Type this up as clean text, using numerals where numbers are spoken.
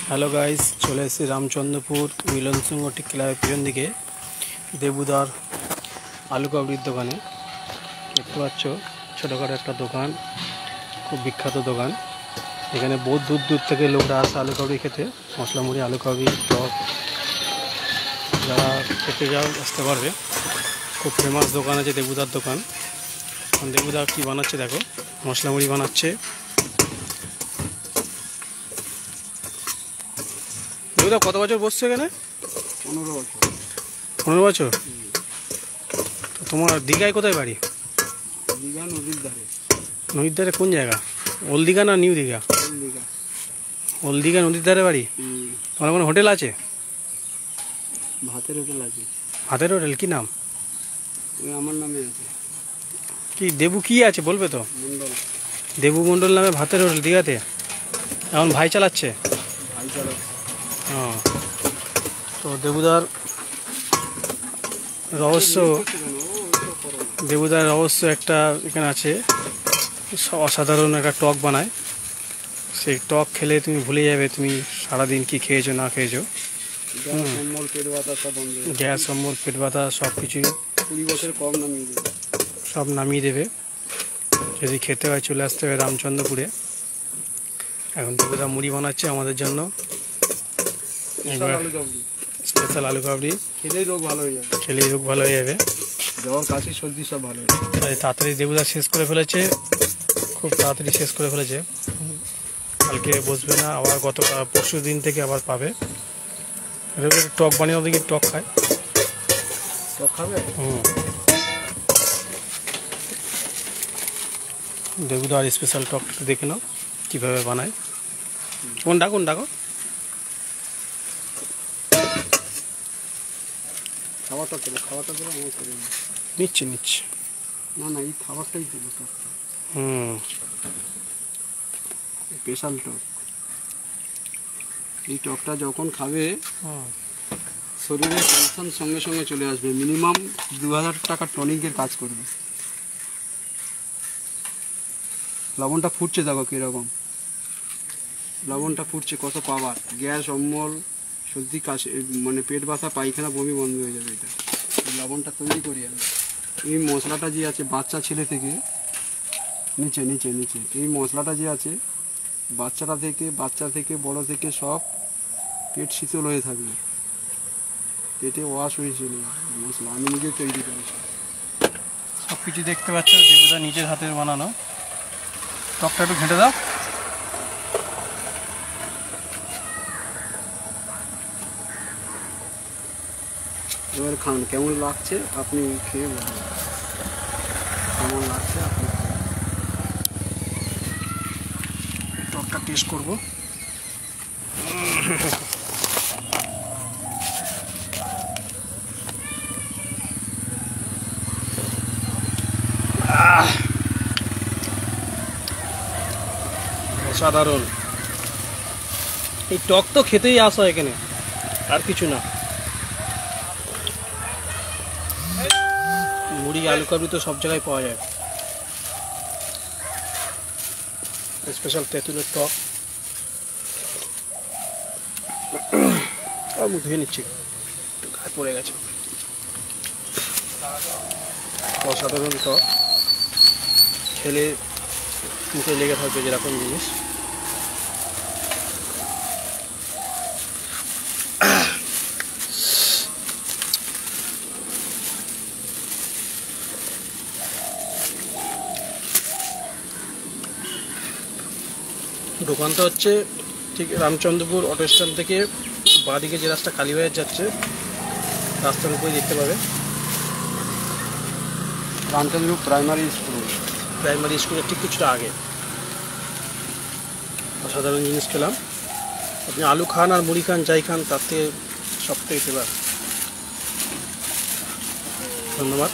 Hello guys, চলে এসেছি রামচন্দ্রপুর মিলন সিংহ টি ক্লাবের পিছন দিকে দেবুদার আলু কাবড়ির দোকানে। দেখতে পাচ্ছ ছোটোখাটো একটা দোকান, খুব বিখ্যাত দোকান। এখানে বহু দূর দূর থেকে লোকরা আসে আলু কাবড়ি খেতে। মশলা মুড়ি, আলু কাবড়ি, টক, যারা খেতে যাও আসতে পারবে। খুব ফেমাস দোকান আছে দেবুদার দোকান। দেবুদা কী বানাচ্ছে দেখো, মশলা মুড়ি বানাচ্ছে। দেবুদা কত বছর বসছো এখানে? 15 বছর। 15 বছর? তো তোমার দীঘায় কোথায় বাড়ি? দীঘা নদীর ধারে। নদীর ধারে কোন জায়গা? ওল্ড দীঘা না নিউ দীঘা? দীঘা। ওল্ড দীঘা নদীর ধারে বাড়ি। তোমার কোনো হোটেল আছে? ভাতের হোটেল আছে। ভাতের হোটেল? কী নাম? আমার নামে আছে। কি দেবু কি আছে বলবে তো? মন্ডল। দেবু মন্ডল নামে ভাতের হোটেল দীঘাতে? এখন ভাই চালাচ্ছে? ভাই চালাচ্ছে। হ্যাঁ, তো দেবুদার রহস্য একটা এখানে আছে। অসাধারণ একটা টক বানায়। সেই টক খেলে তুমি ভুলে যাবে তুমি সারাদিন কি খেয়েছো না খেয়েছো। গ্যাস, অম্বল, পেট ব্যথা সব কিছুই 20 বছর কম নামিয়ে দেবে। সব নামিয়ে দেবে। যদি খেতে হয় চলে আসতে হবে রামচন্দ্রপুরে। এখন দেবুদা মুড়ি বানাচ্ছে আমাদের জন্য। স্পেশাল আলু কাবড়ি। খেলেই রোগ ভালো হয়ে যাবে। খেলেই রোগ ভালো হয়ে যাবে। জ্বর, কাশি, সর্দি সব ভালো হয়ে যাবে। তাই তাড়াতাড়ি দেবুদা শেষ করে ফেলেছে, খুব তাড়াতাড়ি শেষ করে ফেলেছে। কালকে বসবে না, আবার গত পরশু দিন থেকে আবার পাবে। টক বানিয়ে ওদিকে টক খায়। টক খাবে? দেবুদা আর স্পেশাল টকটা দেখে নাও কীভাবে বানায়। কোন ডাকো খাবারটা করো আমার করে নিচ্ছি। না এই খাবারটাই দেবো টকটা। স্পেশাল টক। এই টকটা যখন খাবে শরীরে টেনশন সঙ্গে সঙ্গে চলে আসবে। মিনিমাম 2000 টাকা টনিকের কাজ করবে। লবণটা ফুটছে দেখো কীরকম, লবণটা ফুটছে কত পাওয়ার। গ্যাস, অম্বল, সর্দি, কাশি, মানে পেট ব্যথা, পায়খানা, বমি বন্ধ হয়ে যাবে। এটা লবণটা তৈরি করি আমি। এই মশলাটা যে আছে বাচ্চা ছেলে থেকে নিচে এই মশলাটা যে আছে বাচ্চা থেকে বড় থেকে সব পেট শীতল হয়ে থাকবে। পেটে ওয়াশ হয়েছিল মশলা, আমি নিজে তৈরি করেছি। সব কিছু দেখতে পাচ্ছ দেবুদা নিজের হাতের বানানো। টকটা একটু ঘেঁটে দাও। এবার খান, কেমন লাগছে আপনি খেয়ে বলুন। কেমন লাগছে আপনি টকটা টেস্ট করবো। অসাধারণ। এই টক তো খেতেই আসা এখানে, আর কিছু না। মুড়ি, আলু কাবড়ি তো সব জায়গায় পাওয়া যায়। স্পেশাল তেঁতুলের টক। মুখ ধুয়ে নিচ্ছি, গায়ে পড়ে গেছে। অসাধারণ টক, খেলে মুখে লেগে থাকবে যেরকম জিনিস। দোকানটা হচ্ছে ঠিক রামচন্দ্রপুর অটো স্ট্যান্ড থেকে বাঁদিকে যে রাস্তা কালীবাজার যাচ্ছে, রাস্তার উপরে দেখতে পাবে রামচন্দ্রপুর প্রাইমারি স্কুলের ঠিক কিছুটা আগে। অসাধারণ জিনিস খেলাম। আপনি আলু খান আর মুড়ি খান, যাই খান, তার থেকে সব থেকে ফেভার। ধন্যবাদ।